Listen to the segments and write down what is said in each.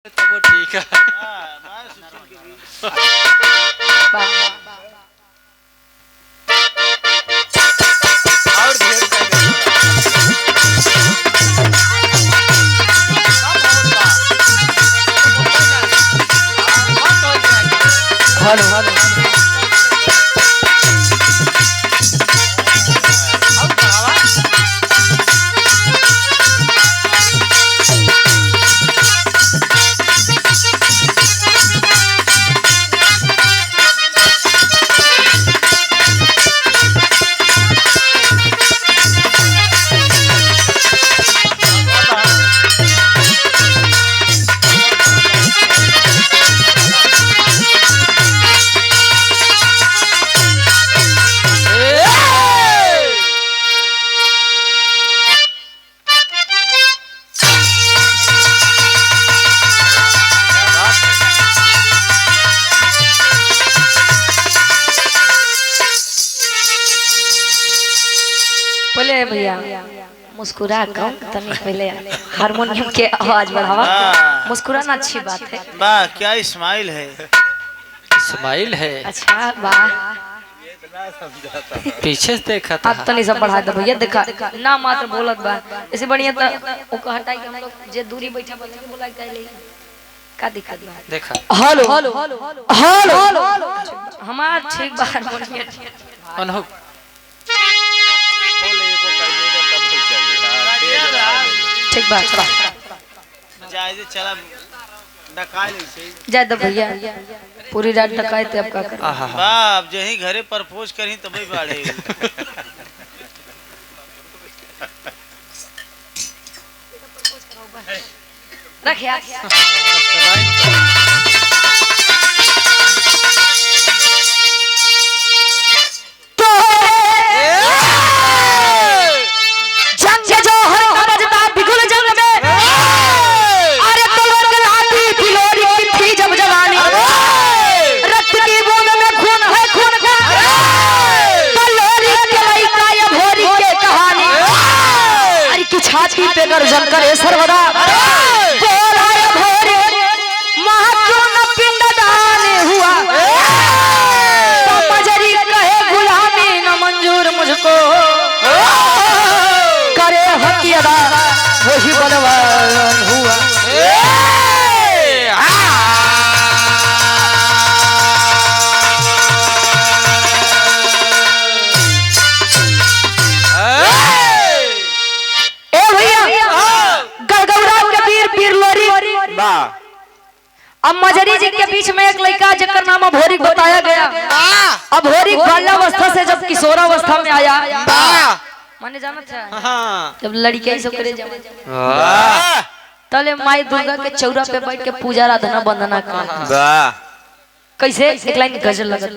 तो वो ठीक है। हेलो हेलो पहले भैया मुस्कुरा कम तनी पहले हारमोनियम के आवाज बढ़ावा। मुस्कुराना अच्छी बात है। वाह क्या स्माइल है। स्माइल है। अच्छा वाह पीछे से देखा था। अब तनी सब बढ़ा दे भैया। देखा ना मात्र बोलत बा ऐसे बढ़िया तो ओको हटाई के हम लोग जे दूरी बैठा बा के बुला के ले का दिक्कत बा। देखा हेलो हेलो हमार ठीक बा हारमोनियम अनुभव ठीक बा चला डकाय जाए दो भैया पूरी रात डकाए थे अब का कर बाप जही घरे प्रपोज करी तबे बाड़े रखिया छाती पे गर्जन करे सर्वदा बोलाय भोरे महाक्यों पिंडदान हुआ तो मजरी कहे गुलामी न मंजूर मुझको करे हक अदा वही बलवान हुआ। अब मजरी जी के बीच में एक लड़का जकर नाम अभोरी बताया गया। अभोरी बाल्यावस्था से जब किशोरावस्था में आया माने जाना था जब लड़के ही सब करे तले माई दुर्गा के चौरा पे बैठ के पूजा आराधना वंदना कर कैसे एक लाइन गजल लगल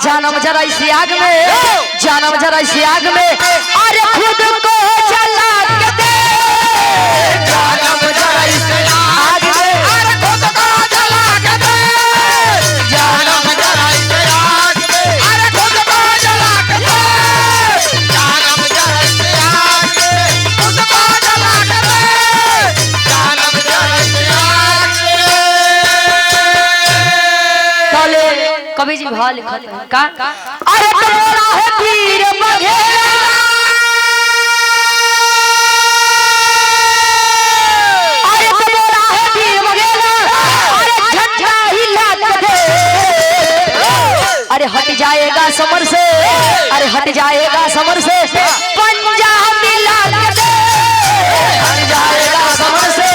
जानम जरा इस आग में जानम जरा इस आग में अरे खुद को जला के दे जानम जरा इस आग में अरे खुद को जला के दे जानम जरा इस आग में अरे खुद को जला के दे जानम जरा इस आग में खुद को जला के दे जानम जरा इस आग में। काले कवि जी भाव लिखा का अरे तोरा है पीर बघेरा अरे तोरा है पीर बघेरा अरे झंडा हिला दे अरे हट जाएगा समर से अरे हट जाएगा समर से पंजाब मिला दे हट जाएगा समर से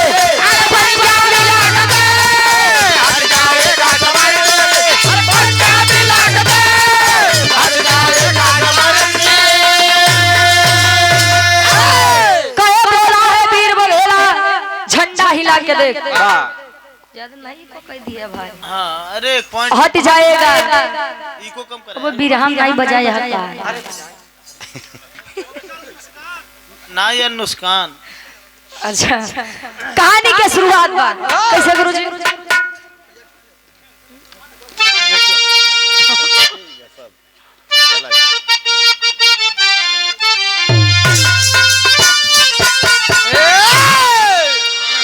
पंजाब मिला दे हट जाएगा समर से पंजाब मिला दे हट जाएगा समर से देख वाह ज्यादा नहीं पकड़ दिया भाई हाँ अरे एक पॉइंट हट जाएगा इको कम अब कर बिरहम नहीं बजाया हटा ना या नुकसान। अच्छा कहानी के शुरुआत बा कैसे गुरुजी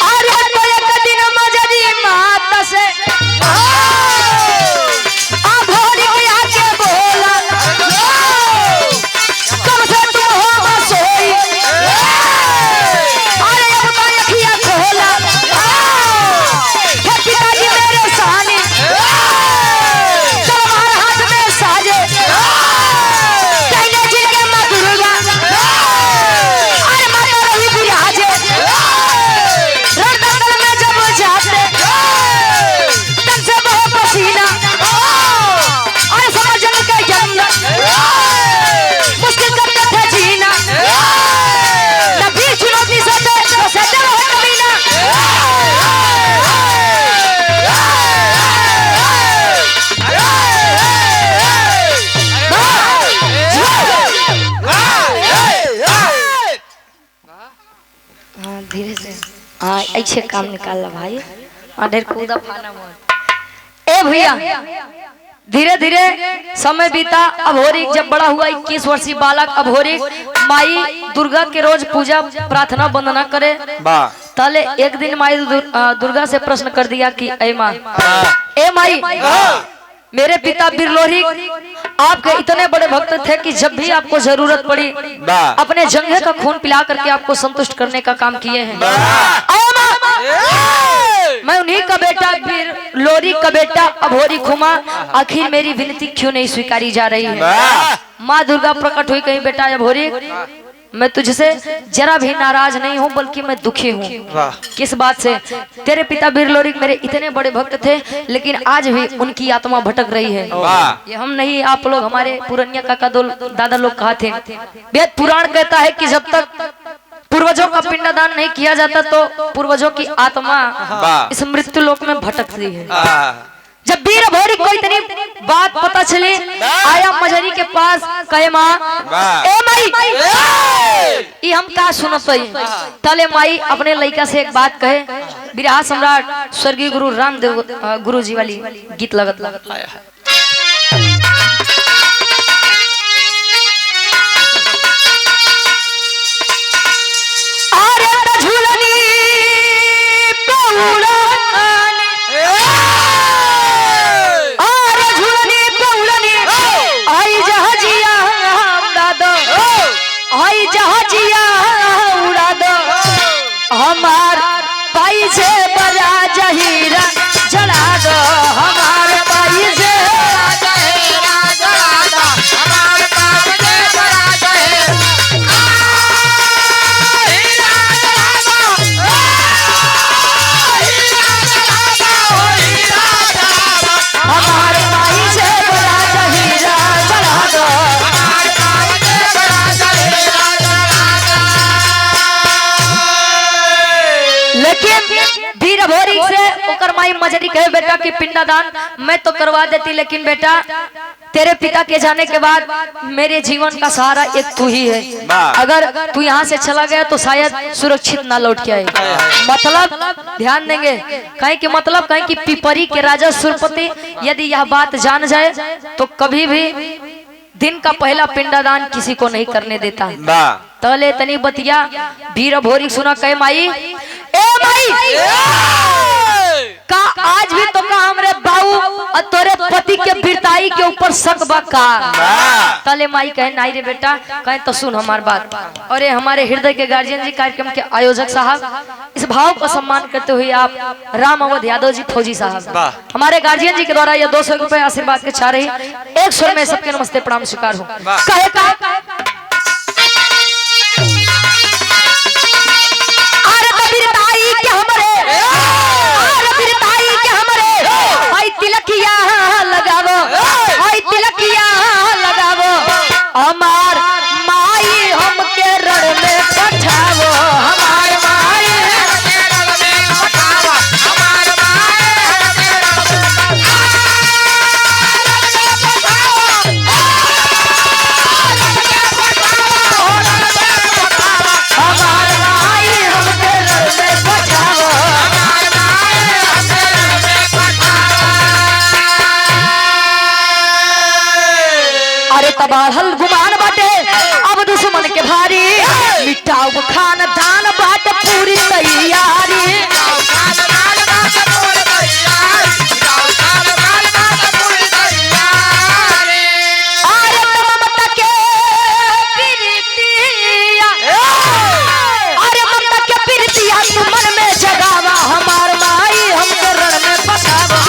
अरे तो एक दिन मजरी माता से भोरी आके बोला कब से तुम हो बसोई अरे अब तो अखियां खोला हे पिताजी मेरे सामने तलवार हाथ में साजे कहने जिनके मां दुर्गा अरे माता रही विराजे रणदंगल में जब जाते तन से बहुत पसीना अरे समझ के जन्नत मुश्किल करते थे जीना तभी चुनौती से सहते रहे कभी ना हाँ धीरे से हाँ ऐसे काम निकाल ला भाई ढेर कूदा फाना मत ए भैया धीरे धीरे समय बीता अभोरिक जब बड़ा हुआ 21 वर्षीय बालक अभोरिक माई दुर्गा के रोज पूजा प्रार्थना वंदना करे वाह तले एक दिन माई दुर्गा से प्रश्न कर दिया कि ए माँ ए माई मेरे पिता बिरलोही आपके इतने बड़े भक्त थे कि जब भी आपको जरूरत पड़ी वाह अपने जंघे का खून पिला करके आपको संतुष्ट करने का काम किए हैं मैं उन्हीं का बेटा बिरलोही का बेटा अभोरी खुमा आखिर मेरी विनती क्यों नहीं स्वीकारी जा रही है। माँ दुर्गा प्रकट हुई कहीं बेटा अभोरी मैं तुझसे जरा भी नाराज नहीं हूँ बल्कि मैं दुखी हूँ। किस बात से? तेरे पिता बिरलोही मेरे इतने बड़े भक्त थे लेकिन आज भी उनकी आत्मा भटक रही है। ये हम नहीं आप लोग हमारे पुरनिया काका दादा लोग कहा थे। वेद पुराण कहता है कि जब तक पूर्वजों का पिंडदान नहीं किया जाता तो पूर्वजों की आत्मा इस मृत्यु लोक में भटकती है। जब वीर भोरी को इतनी बात पता चली आया मजरी के पास कहे माँ ए माई ये हम क्या सुनत तले माई अपने लड़का से एक बात कहे बिरहा सम्राट स्वर्गीय गुरु रामदेव गुरु जी वाली गीत लगत हमार पाई से बजा जहीरा जला दो हमार पाई से जहीरा जला दो हमार पाई से बजा जहीरा हमार पाई से बजा जहीरा जला दो हमार पाई से बजा जहीरा लेकिन वीर भोरी से ओकर माई मजरी कहे बेटा कि पिंडदान मैं तो करवा देती लेकिन बेटा तेरे पिता के जाने के बाद मेरे जीवन का सहारा एक तू ही है। अगर तू यहाँ से चला गया तो शायद सुरक्षित ना लौट के आए। मतलब ध्यान देंगे कहीं कि मतलब कहीं कि पिपरी के राजा सुरपति यदि यह बात जान जाए तो कभी भी दिन का पहला पिंडदान किसी को नहीं करने देता। तले तनी बतिया वीर भोरी सुना कहे माई ए माई का आज भी तो का हमरे बाऊ और तोरे पति के वीरताई के ऊपर शक बा का? तले माई कहे नहीं रे बेटा कहे तो सुन हमार बात। और ये हमारे हृदय के गार्जियन जी कार्यक्रम के आयोजक साहब इस भाव का सम्मान करते हुए आप राम अवध यादव जी फौजी साहब हमारे गार्जियन जी के द्वारा यह 200 रुपए आशीर्वाद के चाह रही एक स्वर में सबके नमस्ते प्रणाम स्वीकार हो। कहे का तिलकिया लगावो तिलकिया लगावो हमार माई हमके रण में पठावो हमार माई हमके रण में पठावो बढ़ल गुमान बाटे अब दुश्मन के भारी मिटाऊ खानदान बाट पूरी तैयारी मन में जगावा हमार माई हमके रण में फसावा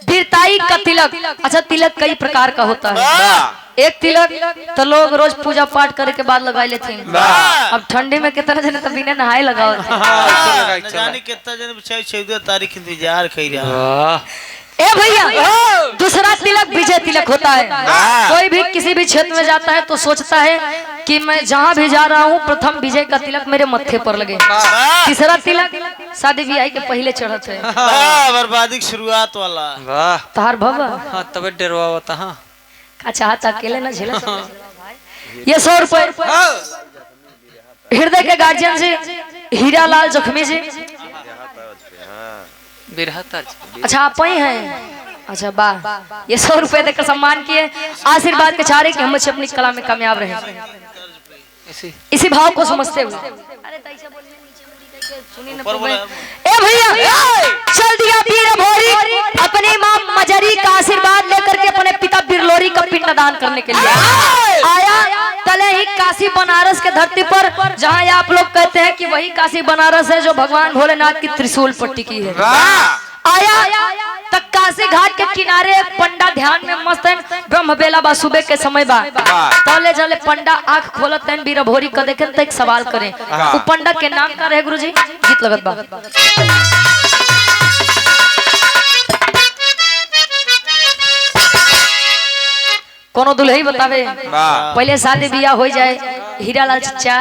वीरताई का तिलक। अच्छा तिलक कई प्रकार का होता है। एक तिलक तो लोग रोज पूजा पाठ करे के बाद लगा लेते हैं। अब ठंडी में कितना जने तो बिना नहाए लगाओ न जाने कितना जन 14 तारीख इंतजार कर रहा। ए भैया दूसरा तिलक विजय तिलक होता है। कोई भी किसी भी क्षेत्र में जाता है तो सोचता है कि मैं जहाँ भी जा रहा हूँ प्रथम विजय का तिलक मेरे मत्थे पर लगे। तीसरा तिलक शादी ब्याह के पहले चढ़त है। बर्बादी की शुरुआत वाला। वाह तार भवा हाँ तब डरवा होता। हाँ का चाहता अकेले ना झेला ये 100 रुपए हृदय के गार्जियन से हीरा लाल जख्मी जी। अच्छा आप ही हैं। अच्छा वाह ये 100 रुपए देकर सम्मान किए आशीर्वाद के चारे कि हम बच्चे अपनी कला में कामयाब रहे इसी भाव को समझते हुए। ए भैया चल दिया वीर भोरी अपनी मां मजरी का आशीर्वाद लेकर के अपने पिता बिरलोरी का पिंडदान करने के लिए आया। तले ही काशी बनारस के धरती पर जहां आप लोग कहते हैं कि वही काशी बनारस है जो भगवान भोलेनाथ की त्रिशूल पट्टी की है। आया तक काशी घाट के किनारे पंडा ध्यान में मस्त है। ब्रह्म बेला बा सुबह के समय बा तले जले पंडा आंख खोलत है वीर भोरी का देखे तो एक सवाल करें वो पंडा के नाम का रहे गुरुजी गीत लगत बा। कोनो दुल्ही बतावे पहले शादी बियाह हो जाए हीरालाल चचा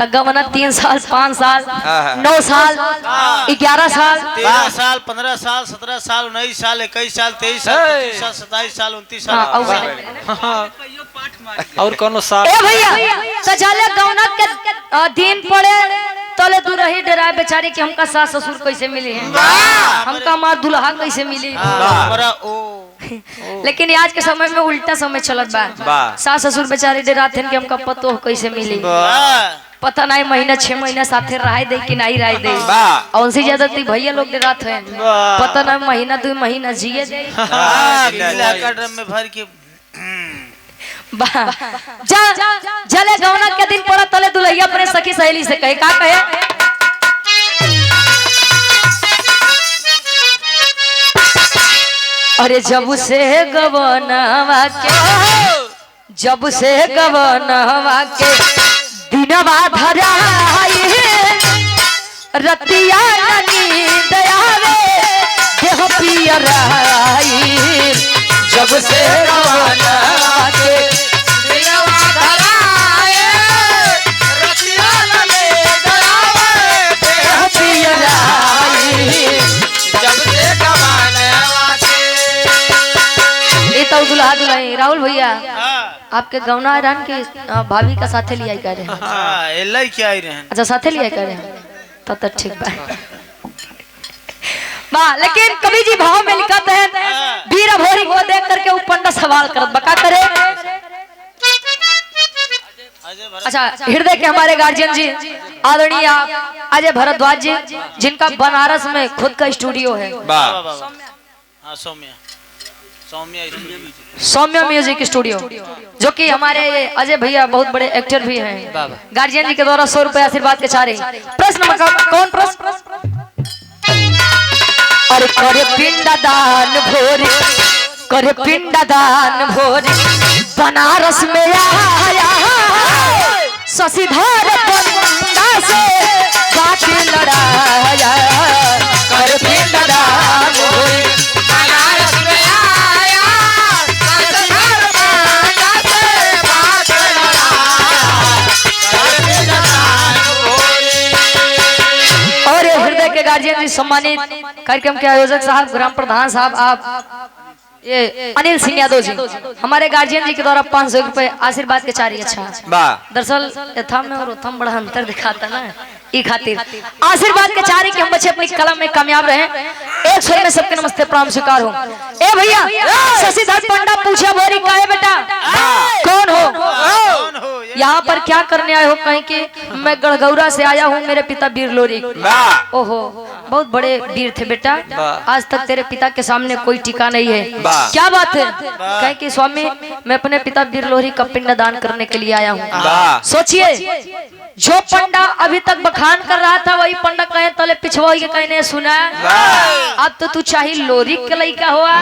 तगवना 3 साल 5 साल 9 साल 11 साल 13 साल 15 साल 17 साल 19 साल 21 साल 23 साल 25 साल 27 साल 29 साल और कोनो साल। ए भैया सजाले गौना के दिन पड़े तले दुरही डराए बेचारी कि हमका सास ससुर कैसे मिले हैं हमका माँ दुल्हा कैसे मिली। हमारा ओ लेकिन आज के समय में उल्टा समय चलत बा सास ससुर बेचारे डराते हैं कि हमका पतो कैसे मिली। पता नहीं महीना 6 महीना साथे रह दे कि नहीं रह दे और उनसे ज्यादा तो भैया लोग डराते हैं पता नहीं महीना 2 महीना जिए दे ड्रम में भर के जले गौना के दिन पड़ा तले दुल्हैया अपने सखी सहेली से कहे का कहे अरे जब से गवनवा के दिनवा धराई रतिया नींद आवे देह पियराई जब से गवनवा के दिनवा धराई रतिया नींद आवे देह पियराई जब से गवनवा के तो दुल्हा दुल्हन राहुल भैया आपके गौना रान के भाभी का साथे लिया कर रहे हैं क्या रहे हैं। अच्छा साथे लिया कर रहे हैं तो ठीक बा लेकिन कवि जी भाव में लिखते हैं वीर भोरी को देख करके वो पंडा सवाल करत बका करे। अच्छा हृदय के हमारे गार्जियन जी आदरणीय अजय भारद्वाज जी जिनका बनारस में खुद का स्टूडियो है सौम्या म्यूजिक स्टूडियो जो कि हमारे अजय भैया बहुत बड़े एक्टर भी हैं। गार्जियन जी के द्वारा 100 रुपए आशीर्वाद के चारे प्रश्न कौन प्रश्न अरे करे पिंडदान भोरी करे पिंडदान भोरी बनारस में आया शशिधर पंडा से बात लड़ाया करे पिंडदान भोरी बनारस में गार्जियन जी सम्मानित कार्यक्रम के आयोजक साहब ग्राम प्रधान साहब आप ये अनिल सिंह यादव जी हमारे गार्जियन जी के द्वारा 500 रुपए आशीर्वाद के चारी। अच्छा दरअसल यथाम में और उथम बड़ा अंतर दिखाता ना ई खातिर आशीर्वाद के चारी के हम बच्चे अपनी कलम में कामयाब रहे। एक स्वर में सबके नमस्ते प्रणाम स्वीकार हो। ए भैया शशिधर पंडा पूछा बोरी काहे बेटा कौन हो, यहाँ पर क्या करने आए हो? कहीं कि मैं गढ़गौरा से आया हूँ, मेरे पिता वीर लोरी। ओहो बहुत बड़े वीर थे बेटा, आज तक तेरे पिता के सामने कोई टीका नहीं है, क्या बात है? कहीं कि स्वामी मैं अपने पिता वीर लोरी का पिंड दान करने के लिए आया हूँ। सोचिए जो पंडा अभी तक बखान कर रहा था वही पंडा कहे तले पिछवा के कहने सुना। अब तो तू चाहे लोरी के लड़का हुआ,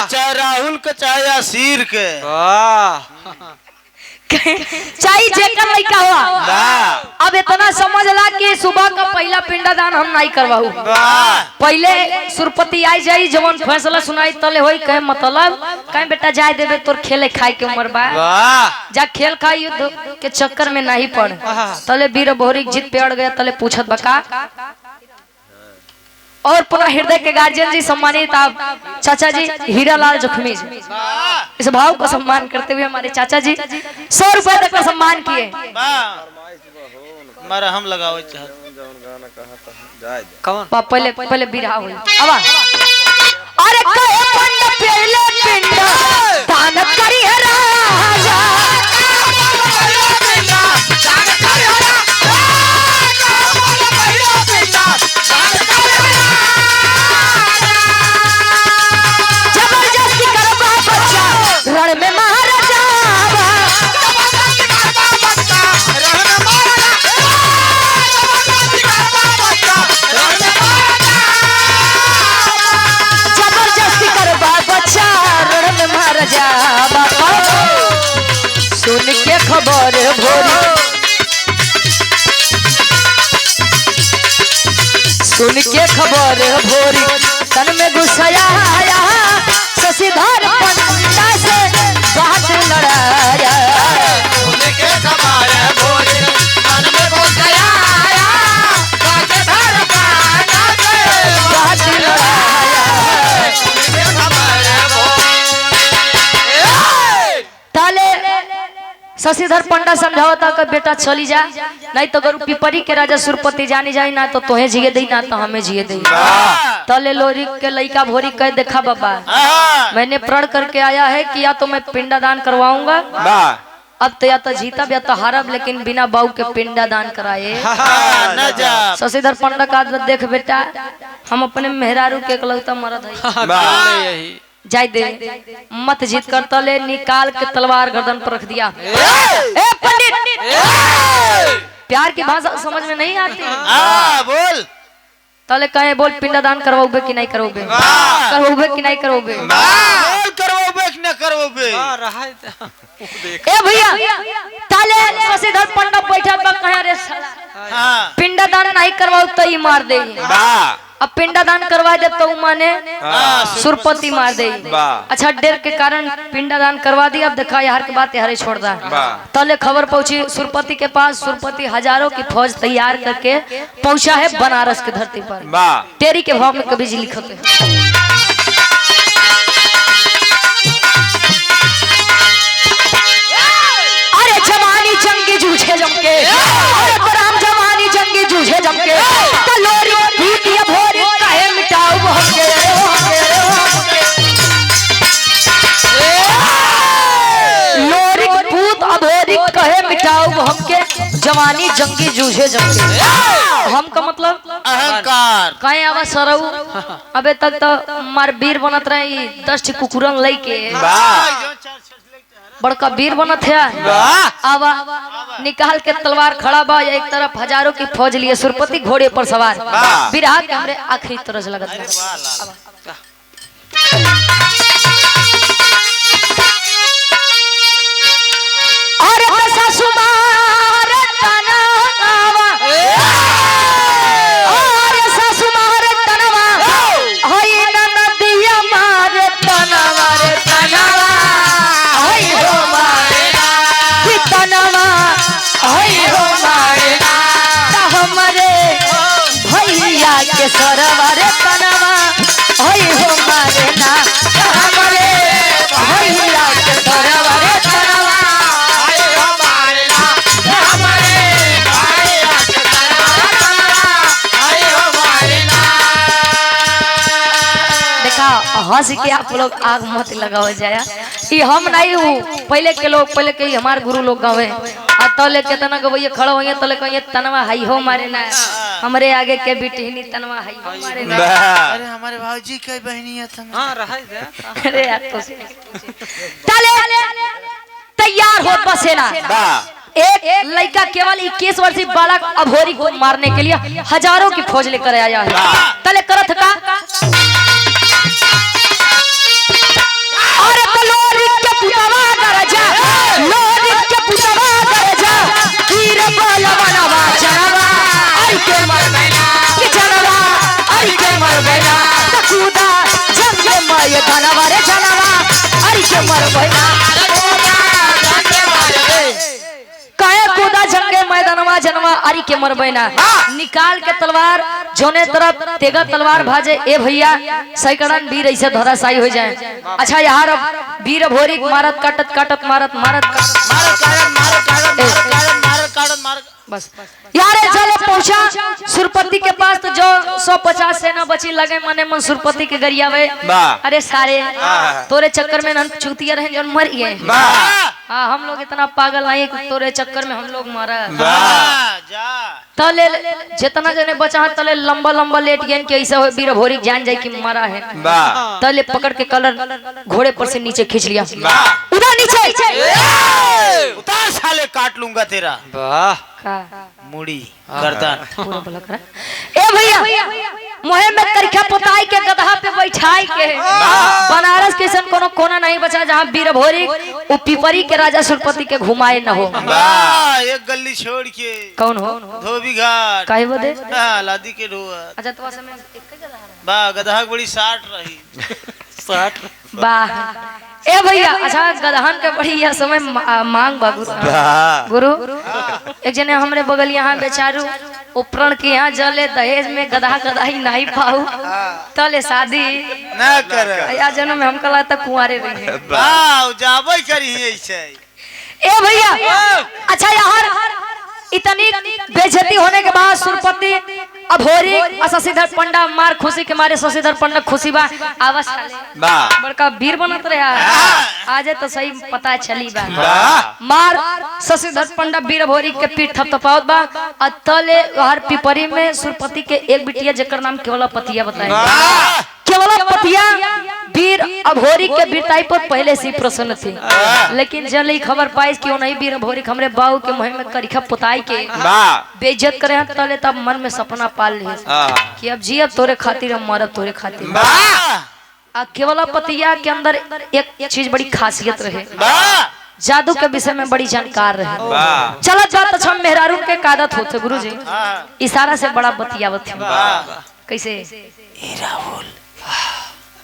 चाहे राहुल के चाहे आशीर के, चाहे जेकर लड़का हुआ। अब इतना समझ ला कि सुबह का पहला पिंडदान हम नहीं करवाऊ, पहले सुरपति आई जाई जवन फैसला सुनाई तले होई कहे मतलब कहे बेटा जाए देवे तोर खेले खाए के उम्र बा, जा खेल खाए युद्ध के चक्कर में नहीं पड़। तले वीर भोरी जिद पे अड़ गया, तले पूछत बका। और पुनः हृदय के गार्जियन जी सम्मानित आप चाचा जी हीरालाल जोखमी जी, इस भाव को सम्मान करते हुए हमारे चाचा जी 100 रुपए तक का सम्मान किए। मारा हम लगाओ पहले पहले बिरहा हुई अब अरे कहे पंड पहले पिंड दान करी है राजा, जबरदस्ती करबा बच्चा रण में महाराजा, जबरदस्ती करबा बच्चा रण में महाराजा। सुन के खबर भोरी, सुन के खबर भोरी तन में घुसया आया, शशिधर पंडा से बात लड़ाया। सुन के खबर भोरी तन में घुसया आया, शशिधर पंडा से बात लड़ाया। सुन के खबर ताले शशिधर पंडा समझावता कि बेटा चली जा, नहीं तो अगर पिपरी के राजा सुरपति जानी जाए ना तो तोहे जिए दई ना तो हमें जिए दई। तले लोरी के लइका भोरी कह देखा बाबा मैंने प्रण करके आया है कि या तो मैं पिंडदान करवाऊंगा, अब तो या तो जीता या तो हारब, लेकिन बिना बाऊ के पिंडदान कराए शशिधर पंडा का देख बेटा हम अपने मेहरारू के इकलौता मरद है, जाय दे मत जीत कर। तले निकाल के तलवार गर्दन पर रख दिया। ए पंडित प्यार की भाषा समझ में नहीं आती, बोल। तले कहे बोल पिंडदान करवाओगे कि नहीं करोगे, करोगे कि नहीं करोगे, बोल करवाओगे कि नहीं करोगे। ए भैया ताले शशिधर पंडा बैठा बा कहे रे साला पिंडदान नहीं करवाओ तो ही मार दे, अब पिंडदान करवा दे तो माने सुरपति मार दे। अच्छा डर के कारण पिंडदान करवा दिया। अब देखा यार की बात यार छोड़ दा। तले खबर पहुंची सुरपति के पास, सुरपति हजारों की फौज तैयार करके पहुंचा है बनारस की धरती पर। तेरी के भाव में कभी जी लिखते अरे जवानी जंगी जूझे जमके, राम जवानी जंगी जूझे जमके, लोरी भोरी काहे मिटाऊ हमके, लोरी भूत अभोरी कहे मिटाऊ हमके, जवानी जंगी जूझे जमके। हम का मतलब अहंकार कहे आवा सरऊ अबे तक तो मार वीर बनत रहे 10 कुकुरन लेके बड़का वीर बनत है। आवा निकाल के तलवार खड़ा बा, एक तरफ हजारों की फौज लिए सुरपति घोड़े पर सवार, बिरहा के हमरे आखिरी तरस लगत है। अरे सासुमार तनावा, अरे सासुमार तनावा, होई नदिया मार तनावा रे तनावा, होई हो मारेना कि तनावा, होई हो मारेना हमरे भैया के सरवर तनावा, होई हो मारेना हमरे भैया के सरवर तनावा, होई हो मारेना हमरे भैया के सरवर हंस के आप लोग आग मत लगाओ जाया। ये हम नहीं हूँ, पहले के लोग, पहले के हमारे गुरु लोग गावे आ तले केतना गवैया खड़ा होइए तले कहिए तनवा हाई हो मारे ना, हमरे आगे के बिटहनी तनवा हाई हो मारे ना। अरे हमारे भाजी के बहनी है तन। हां रहा है। अरे यार तो चले तैयार हो बसेना। एक लड़का केवल 21 वर्षीय बालक अभोरी को मारने के लिए हजारों की फौज लेकर आया है। तले करत का अरे लोरी के पुतवा दरजा, लोरी के पुतवा दरजा, वीर बलवनवा जनवा आई के मर बैना के जनवा आई के मर बैना तकुदा जंग के मय धनवा रे जनवा आई के मर बैना काहे कूदा जंगे मैदानवा जनवा आरी के मर बैना। निकाल के तलवार जोने तरफ तेगा तलवार भाजे ए भैया सैकड़न वीर ऐसे धराशायी हो जाए। अच्छा यार अब वीर भोरी मारत काटत काटत मारत मारत बस यार चले पहुंचा सुरपति के पास तो जो 150 सेना बची लगे मने मन सुरपति के गरियावे। अरे सारे तोरे चक्कर में न चूतिया रहे जो मर गए। हाँ हम लोग इतना पागल नहीं कि तोरे चक्कर में हम लोग मरा। तले जितना जने बचा तले लंबा लंबा लेट गए कि ऐसा वीर भोरी जान जाए कि मरा है। तले पकड़ के कलर घोड़े पर से नीचे खींच लिया। उधर नीचे उतार साले काट लूंगा तेरा मुड़ी गर्दन। ए भैया मोहे में करखा पोताई के गधा पे बैठाई के बनारस के सन कोनो कोना नहीं बचा जहाँ वीर भोरी वो पिपरी के राजा सुरपति के घुमाए न हो। एक गली छोड़ के कौन हो धोबी घाट काहे बदे लादी के ढोआ। अच्छा तो समय बा गधा बड़ी 60 रही 60 वाह ए भैया। अच्छा गदहन के बड़ी यह समय मांग बा गुरु। एक जने हमरे बगल यहाँ बेचारू उपरण के यहाँ जले दहेज में गधा गधाई नहीं पाऊ तले शादी ना कर या जन्म में हमका लगता कुंवारे रहे जाबे करी ऐसे। ए भैया अच्छा यहाँ इतनी बेइज्जती होने के बाद सुरपति अभोरी शशिधर पंडा मार खुशी के मारे शशिधर पंडा खुशी बा आवाज बड़का वीर बनत रहा आज तो सही पता चली बा मार शशिधर पंडा वीर भोरी के पीठ थपथपावत बा अतले हर पिपरी में सुरपति के एक बिटिया जेकर नाम केवला पतिया बताए। केवला पतिया वीर अभोरी के वीरताई पर पहले से प्रसन्न थी, लेकिन जब ही खबर पाई कि नहीं वीर अभोरी हमरे बाऊ के मुँह में करिखा पुताई के बेइज्जत करे हैं तले तब मन में सपना पाल ली कि अब जी अब तोरे खातिर हम मरब तोरे खातिर। केवला पतिया के अंदर एक चीज बड़ी खासियत रहे, जादू के विषय में बड़ी जानकार रहे। चलत जात अच्छा मेहरारू के कादत होते गुरुजी इशारा से बड़ा बतियावत थे। कैसे राहुल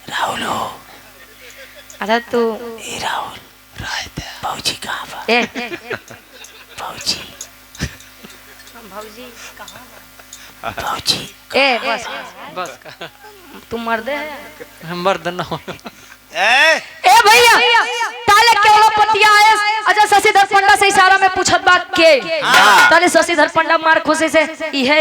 राहुल हो अरे तू राहुल भाऊजी कहाँ बा भाऊजी भाऊजी ए बस बस तू मर्दे है मर्द न हो। ए भैया ताले केवला पतिया आए। अच्छा शशिधर पंडा से इशारा में पूछत बात के ताले शशिधर पंडा मार खुशी से इहे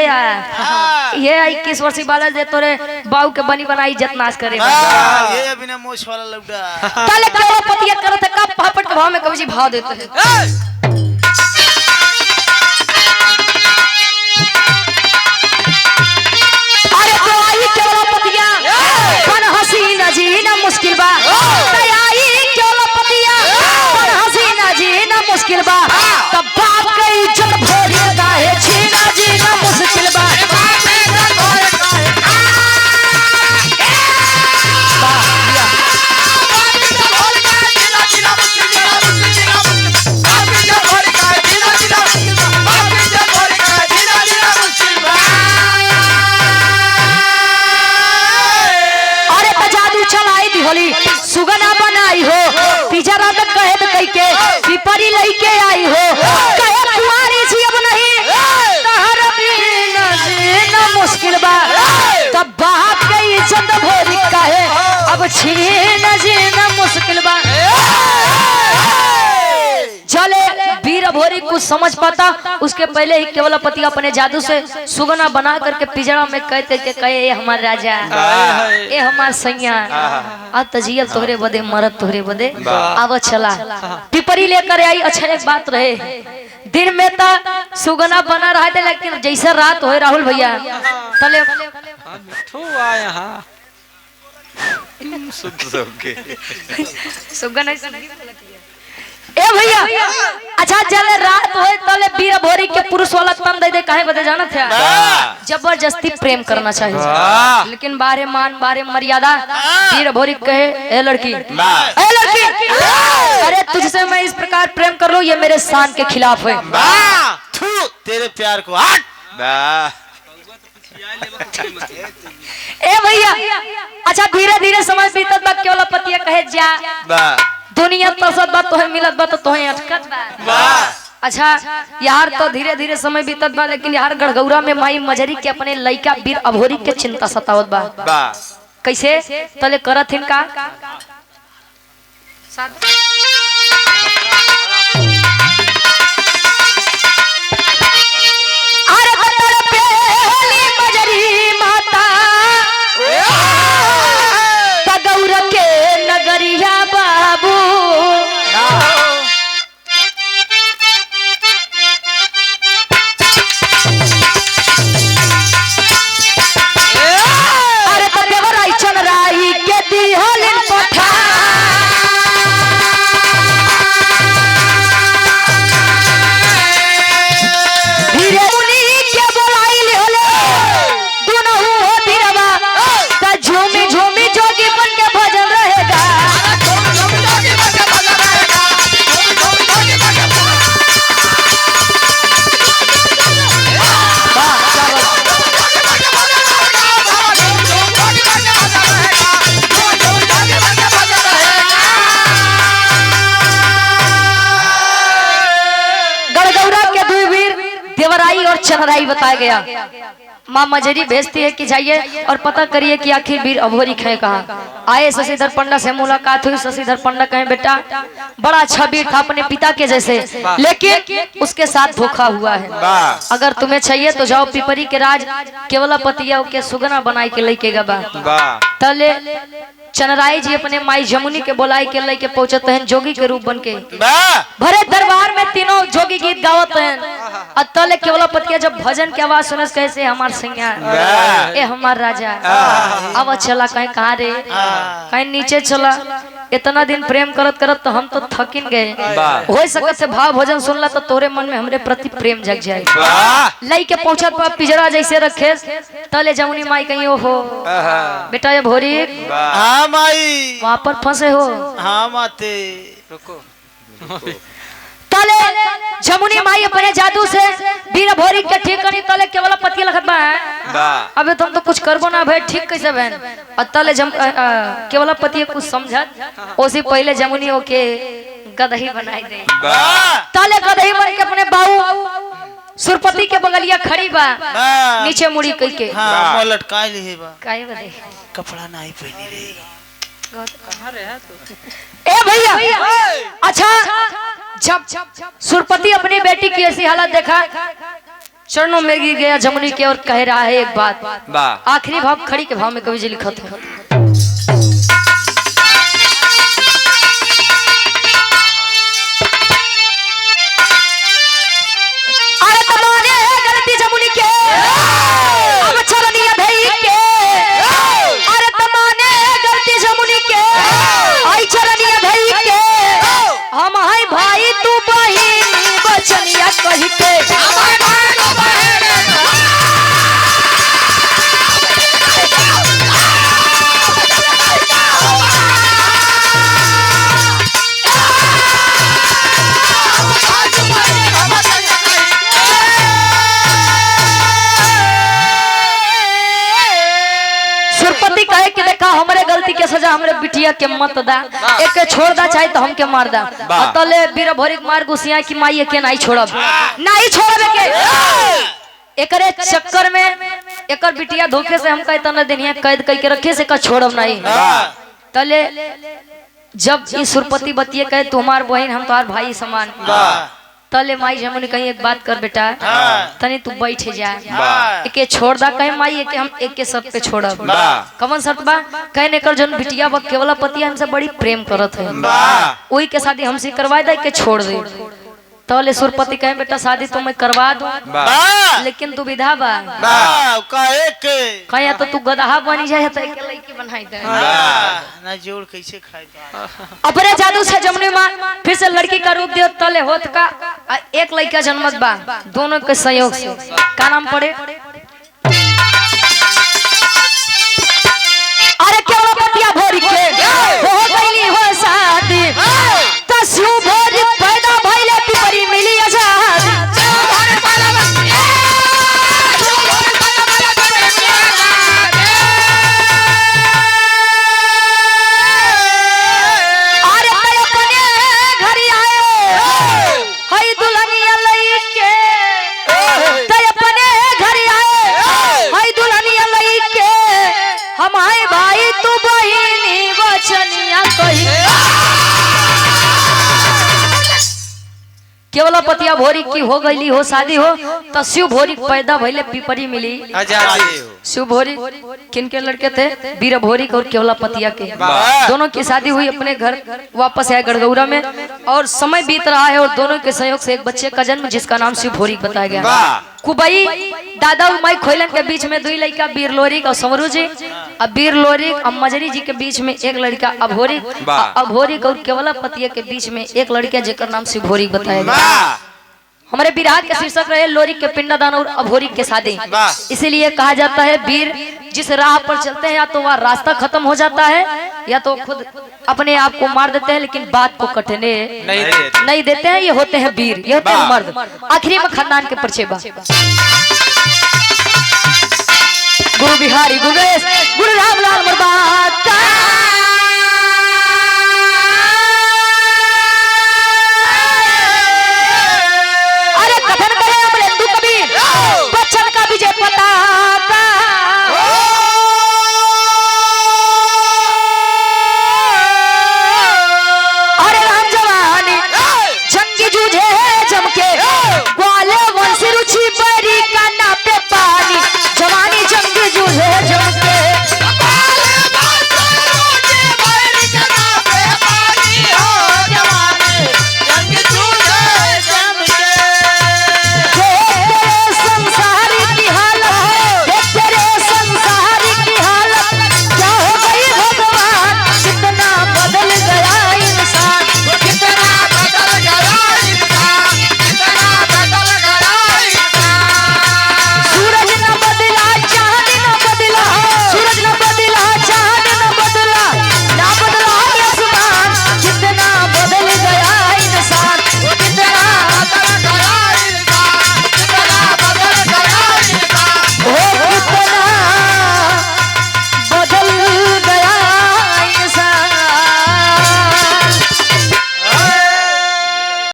ये 21 वर्षीय बालक जे तोरे बाऊ के बनी बनाई इज्जत नाश करे ये अभी ना मोछ वाला लौटा ताले केवला पतिया करत है का पापट के भाव में कभी जी भाव देते हैं। अरे तो आई केवला पतिया बन हसीना जीना मुश्किल बा आई केवला पतिया बन हसीना जीना मुश्किल बा तब बाप के इज्जत भोरी काहे छीना जीना मुश्किल बा। सुगना बनाई हो पिजरा में कहत कई के पिपरी लेके आई हो कहे कुंवारी छी अब नहीं तहर बिना जीना मुश्किल बा तब बाप के इज्जत भोरी काहे अब छीना जीना मुश्किल बा। चले वीर अभोरी कुछ समझ पाता उसके पहले ही केवलपति अपने जादू से सुगना बना करके पिजड़ा में कहे ये हमार राजा, ये हमार सैया, आ तजियल तोहरे बदे मरद तोहरे बदे आव चला। पिपरी लेकर आई। अच्छा एक बात रहे, दिन में तो सुगना बना रहा था लेकिन जैसे रात हो राहुल भैया तले सुगना ए भैया। अच्छा चले रात होए तले वीर अभोरी के पुरुष वाला तन दे काहे बदे जाना था, जबरदस्ती प्रेम करना चाहिए लेकिन बारे मान बारे मर्यादा। वीर अभोरी कहे ए लड़की, ए लड़की, अरे तुझसे मैं इस प्रकार प्रेम कर लूं ये मेरे शान के खिलाफ है। तेरे प्यार को ए भैया। अच्छा धीरे धीरे समय बीतत बा केवलपति कहे जा दुनिया तसत बा तोहे मिलत बा तो तोहे अटकत बा। अच्छा यार तो धीरे धीरे समय बीतत बा लेकिन यार गढ़गौरा में माई मजरी के अपने लइका वीर अभोरी के चिंता सतावत बा। कैसे तले करत हिन का चनराई बताया गया। माँ मजरी भेजती है कि जाइए और पता करिए कि आखिर वीर अभोरी है कहाँ। आए शशिधर पंडा से मुलाकात हुई। शशिधर पंडा कहे बेटा बड़ा अच्छा वीर था अपने पिता के जैसे लेकिन उसके साथ धोखा हुआ है। अगर तुम्हें चाहिए तो जाओ पिपरी के राज केवलपति के सुगना बनाई के लेके गबा। तले चनराई जी अपने माई जमुनी के बोलाई के लेके पहुंचते हैं जोगी के रूप बन के। भरे दरबार में तीनों जोगी गीत गावत हैं। तले केवलपति जब भजन की आवाज सुने कैसे हमार सिंह ए हमार राजा अब चला कहीं कहाँ रे कहीं नीचे चला। इतना दिन प्रेम करत करत तो हम तो थकिन गए। हो सकत से भाव भजन सुनला तो तोरे मन में हमरे प्रति प्रेम जग जाए। लई के पहुंचत पर पिजड़ा जैसे रखे तले जमुनी माई कहीं हो बेटा ये भोरी हाँ माई वहाँ पर फंसे हो। हाँ माते रुको तले जमुनी माई अपने जादू से वीर अभोरी के ठीक करी तले केवलपति लखत बा है। अबे तुम तो कुछ करबो ना भाई ठीक कैसे बहन। और तले केवलपति कुछ समझत उसी पहले जमुनी ओके गदही बनाई दे। तले गदही बन के अपने बाऊ सुरपति के बगलिया खड़ी बा नीचे मुड़ी कई के हाँ लटकाई ली बा काहे बदे कपड़ा नहीं पहनी रे कहाँ रहे तू ए भैया। अच्छा जब सुरपति अपनी बेटी की ऐसी हालत देखा चरणों में गिर गया जमुनी के और कह रहा है एक बात। आखिरी भाव खड़ी के भाव में कवि जी लिखा था अरे तुम्हारे गलती जमुनी के अब चरनिया धई के अरे तुम्हारे गलती जमुनी के आई चरनिया धई के हम हाय भाई तू बहिनी बचनिया कही के सुरपति कहे कि देखा हमरे गलती के सजा हमरे बिटिया के मत दा एक छोड़ दा चाहे तो हमके मार दा। तले वीर अभोरी मार गुसिया की माई के नहीं छोड़ब नहीं छोड़बे के एकरे चक्कर में एकर बिटिया धोखे से हमका इतना दिन कैद करके रखे से का छोड़ब नहीं। तले जब ई सुरपति बतिए कहे तुम्हार बहन हम तुम्हार भाई समान तले माई जमुन कहीं एक बात कर बेटा, हाँ। तनी तू बैठ जा, वाह। एके छोड़ दा कहीं माई एके हम एक के शर्त पे छोड़ब। वाह। कमन शर्त बा? कहीं ने कर जन बिटिया बा केवला पति हमसे बड़ी प्रेम करत है, वाह। वही के शादी हमसे करवा दे के छोड़ दे। तले सुरपति कहे बेटा शादी तो मैं करवा दूं, वाह। लेकिन तू विधा बा, वाह। काहे के? कहीं तो तू गदहा बनी जाए तो एक लड़की बनाई दे। वाह। ना जोड़ कैसे खाए? अपने जादू से जमुनी माँ फिर से लड़की का रूप दियो, तले होत का एक लड़का जन्मत बा, दोनों के संयोग से। का नाम पड़े? अरे केवल पतिया भोरी के हो गईली हो शादी, तस्यू भोरी पैदा भइले पिपरी मिली आजादी। केवला पतिया भोरी की हो गईली हो शादी हो, तो शिव भोरी पैदा भइले पिपरी मिली आजादी। शिव भोरी किनके लड़के थे? वीर भोरी और केवला पतिया के, दोनों की शादी हुई, अपने घर वापस आए गड़गौरा में, और समय बीत रहा है और दोनों के सहयोग से एक बच्चे का जन्म जिसका नाम शिव भोरी बताया गया। कुबई दादा उमाई खोलन के बीच में दो लड़का वीर लोरिक और समरू जी, अब वीर लोरिक और मजरी जी के बीच में एक लड़का अभोरिक, अभोरिक और केवला पतिया के बीच में एक लड़का जेकर नाम शिव भोरी बताया गया। हमारे बिरहा के शीर्षक रहे लोरिक के पिंडदान और अभोरिक के शादी, इसीलिए कहा जाता है वीर जिस राह पर चलते हैं या तो वह रास्ता खत्म हो जाता है या तो खुद अपने आप को मार देते हैं, लेकिन बात को कटने नहीं देते हैं। ये होते हैं वीर, ये होते हैं मर्द। आखिरी में खानदान के परिचय बा। गुरु बिहारी गुरु रामलाल मुर्बाद।